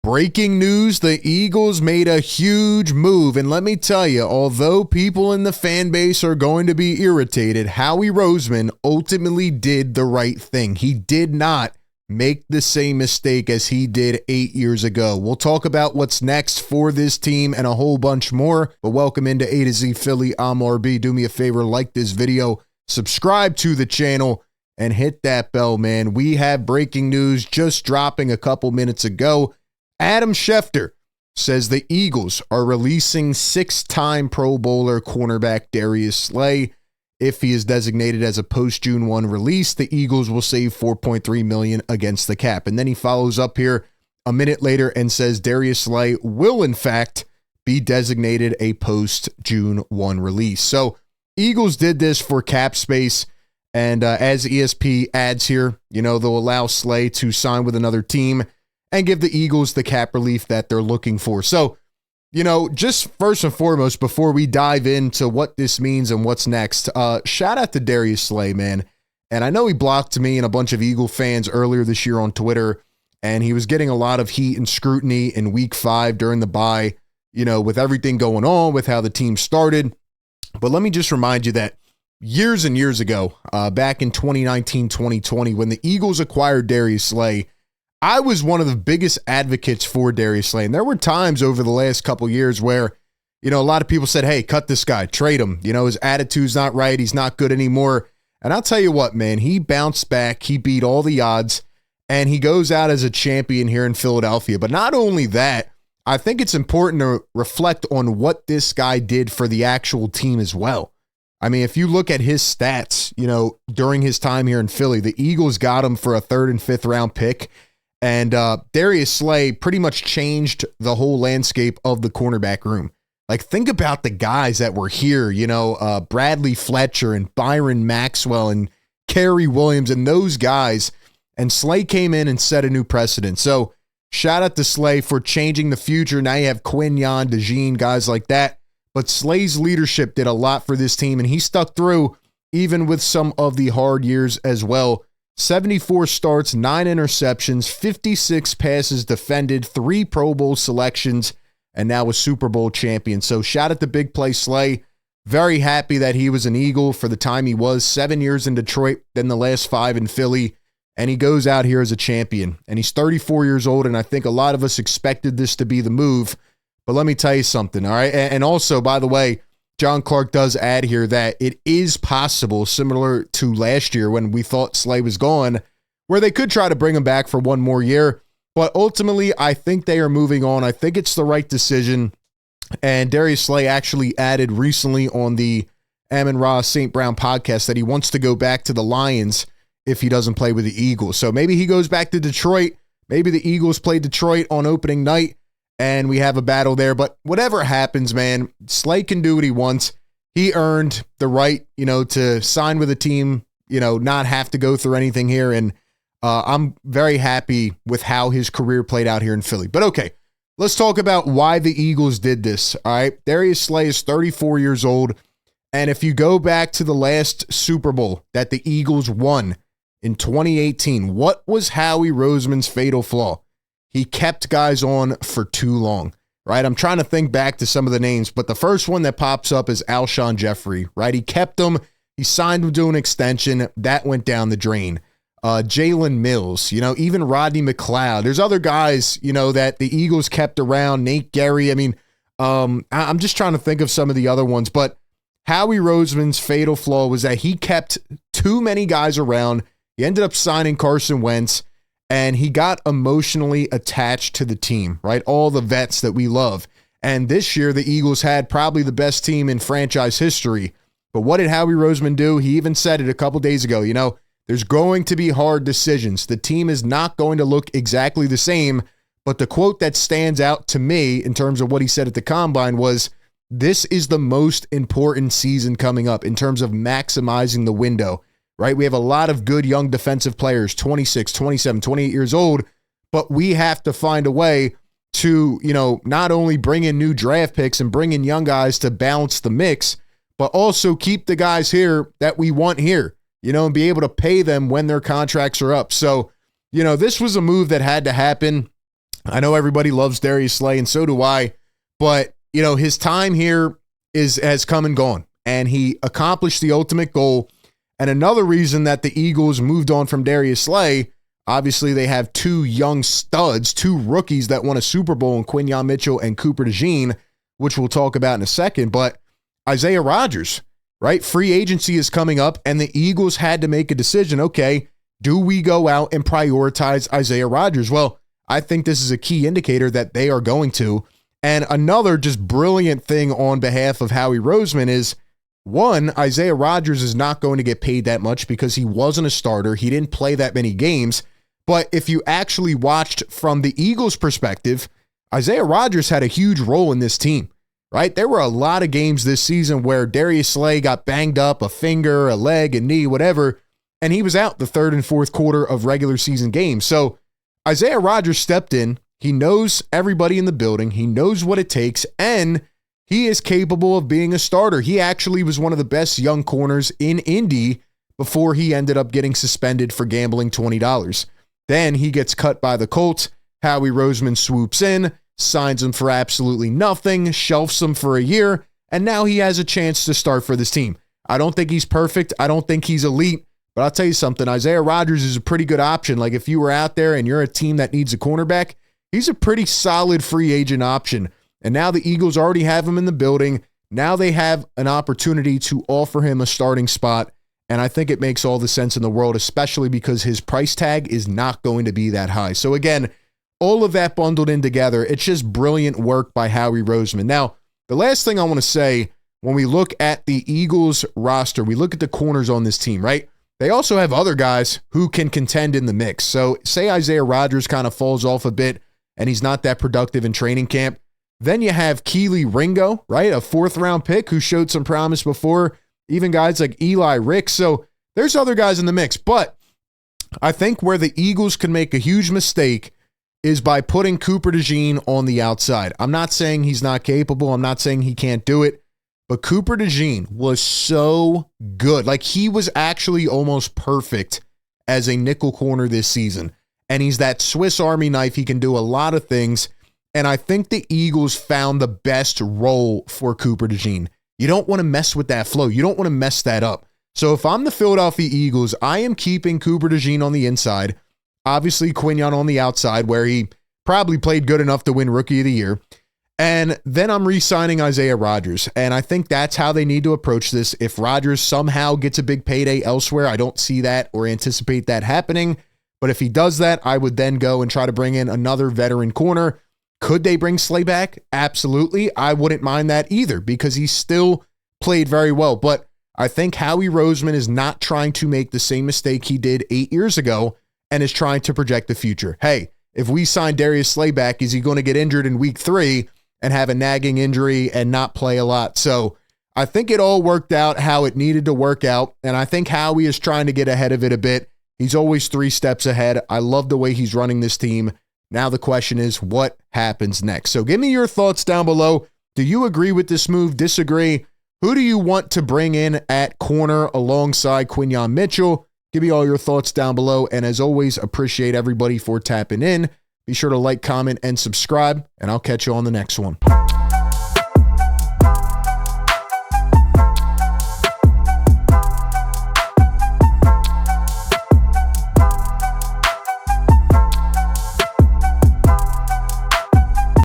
Breaking news, the Eagles made a huge move, and let me tell you, although people in the fan base are going to be irritated, Howie Roseman ultimately did the right thing. He did not make the same mistake as he did 8 years ago. We'll talk about what's next for this team and a whole bunch more, but welcome into A to Z Philly. I'm RB. Do me a favor, like this video, subscribe to the channel, and hit that bell, man. We have breaking news just dropping a couple minutes ago. Adam Schefter says the Eagles are releasing six-time Pro Bowler cornerback Darius Slay. If he is designated as a post-June 1 release, the Eagles will save $4.3 million against the cap. And then he follows up here a minute later and says Darius Slay will, in fact, be designated a post-June 1 release. So Eagles did this for cap space. And as ESP adds here, they'll allow Slay to sign with another team and give the Eagles the cap relief that they're looking for. So, just first and foremost, before we dive into what this means and what's next, shout out to Darius Slay, man. And I know he blocked me and a bunch of Eagle fans earlier this year on Twitter, and he was getting a lot of heat and scrutiny in week 5 during the bye, with everything going on, with how the team started. But let me just remind you that years and years ago, back in 2019, 2020, when the Eagles acquired Darius Slay, I was one of the biggest advocates for Darius Slay. And there were times over the last couple years where, a lot of people said, hey, cut this guy, trade him. His attitude's not right. He's not good anymore. And I'll tell you what, man, he bounced back. He beat all the odds, and he goes out as a champion here in Philadelphia. But not only that, I think it's important to reflect on what this guy did for the actual team as well. I mean, if you look at his stats, during his time here in Philly, the Eagles got him for a 3rd and 5th round pick. And Darius Slay pretty much changed the whole landscape of the cornerback room. Like, think about the guys that were here, Bradley Fletcher and Byron Maxwell and Kerry Williams and those guys. And Slay came in and set a new precedent. So shout out to Slay for changing the future. Now you have Quinyon, DeJean, guys like that. But Slay's leadership did a lot for this team, and he stuck through even with some of the hard years as well. 74 starts, 9 interceptions, 56 passes defended, 3 Pro Bowl selections, and now a Super Bowl champion. So shout out to Big Play Slay. Very happy that he was an Eagle for the time he was. 7 years in Detroit, then the last 5 in Philly, and he goes out here as a champion. And he's 34 years old, and I think a lot of us expected this to be the move. But let me tell you something, all right? And also, by the way, John Clark does add here that it is possible, similar to last year when we thought Slay was gone, where they could try to bring him back for one more year. But ultimately, I think they are moving on. I think it's the right decision. And Darius Slay actually added recently on the Amon-Ra St. Brown podcast that he wants to go back to the Lions if he doesn't play with the Eagles. So maybe he goes back to Detroit. Maybe the Eagles play Detroit on opening night, and we have a battle there. But whatever happens, man, Slay can do what he wants. He earned the right, to sign with a team, not have to go through anything here. And I'm very happy with how his career played out here in Philly. But okay, let's talk about why the Eagles did this. All right, Darius Slay is 34 years old. And if you go back to the last Super Bowl that the Eagles won in 2018, what was Howie Roseman's fatal flaw? He kept guys on for too long, right? I'm trying to think back to some of the names, but the first one that pops up is Alshon Jeffrey, right? He kept him. He signed him to an extension. That went down the drain. Jalen Mills, even Rodney McLeod. There's other guys, that the Eagles kept around. Nate Gary. I mean, I'm just trying to think of some of the other ones, but Howie Roseman's fatal flaw was that he kept too many guys around. He ended up signing Carson Wentz, and he got emotionally attached to the team, right? All the vets that we love. And this year, the Eagles had probably the best team in franchise history. But what did Howie Roseman do? He even said it a couple days ago, there's going to be hard decisions. The team is not going to look exactly the same. But the quote that stands out to me in terms of what he said at the Combine was, this is the most important season coming up in terms of maximizing the window. Right? We have a lot of good young defensive players, 26, 27, 28 years old, but we have to find a way to, not only bring in new draft picks and bring in young guys to balance the mix, but also keep the guys here that we want here, and be able to pay them when their contracts are up. So, this was a move that had to happen. I know everybody loves Darius Slay, and so do I, but, his time here has come and gone, and he accomplished the ultimate goal. And another reason that the Eagles moved on from Darius Slay, obviously they have two young studs, two rookies that won a Super Bowl in Quinyon Mitchell and Cooper DeJean, which we'll talk about in a second, but Isaiah Rodgers, right? Free agency is coming up, and the Eagles had to make a decision. Okay, do we go out and prioritize Isaiah Rodgers? Well, I think this is a key indicator that they are going to. And another just brilliant thing on behalf of Howie Roseman is, one, Isaiah Rodgers is not going to get paid that much because he wasn't a starter. He didn't play that many games. But if you actually watched from the Eagles' perspective, Isaiah Rodgers had a huge role in this team, right? There were a lot of games this season where Darius Slay got banged up, a finger, a leg, a knee, whatever, and he was out the third and fourth quarter of regular season games. So Isaiah Rodgers stepped in. He knows everybody in the building. He knows what it takes, and he is capable of being a starter. He actually was one of the best young corners in Indy before he ended up getting suspended for gambling $20. Then he gets cut by the Colts. Howie Roseman swoops in, signs him for absolutely nothing, shelves him for a year, and now he has a chance to start for this team. I don't think he's perfect. I don't think he's elite, but I'll tell you something. Isaiah Rodgers is a pretty good option. Like if you were out there and you're a team that needs a cornerback, he's a pretty solid free agent option. And now the Eagles already have him in the building. Now they have an opportunity to offer him a starting spot. And I think it makes all the sense in the world, especially because his price tag is not going to be that high. So again, all of that bundled in together, it's just brilliant work by Howie Roseman. Now, the last thing I want to say, when we look at the Eagles roster, we look at the corners on this team, right? They also have other guys who can contend in the mix. So say Isaiah Rodgers kind of falls off a bit and he's not that productive in training camp. Then you have Keely Ringo, right? A 4th-round pick who showed some promise before. Even guys like Eli Ricks. So there's other guys in the mix. But I think where the Eagles can make a huge mistake is by putting Cooper DeJean on the outside. I'm not saying he's not capable. I'm not saying he can't do it. But Cooper DeJean was so good. Like he was actually almost perfect as a nickel corner this season. And he's that Swiss Army knife. He can do a lot of things. And I think the Eagles found the best role for Cooper DeJean. You don't want to mess with that flow. You don't want to mess that up. So if I'm the Philadelphia Eagles, I am keeping Cooper DeJean on the inside. Obviously, Quinyon on the outside, where he probably played good enough to win Rookie of the Year. And then I'm re-signing Isaiah Rodgers. And I think that's how they need to approach this. If Rodgers somehow gets a big payday elsewhere, I don't see that or anticipate that happening. But if he does that, I would then go and try to bring in another veteran corner. Could they bring Slay back? Absolutely. I wouldn't mind that either because he still played very well. But I think Howie Roseman is not trying to make the same mistake he did 8 years ago and is trying to project the future. Hey, if we sign Darius Slay back, is he going to get injured in week 3 and have a nagging injury and not play a lot? So I think it all worked out how it needed to work out. And I think Howie is trying to get ahead of it a bit. He's always 3 steps ahead. I love the way he's running this team. Now the question is, what happens next? So give me your thoughts down below. Do you agree with this move? Disagree? Who do you want to bring in at corner alongside Quinyon Mitchell? Give me all your thoughts down below. And as always, appreciate everybody for tapping in. Be sure to like, comment, and subscribe, and I'll catch you on the next one.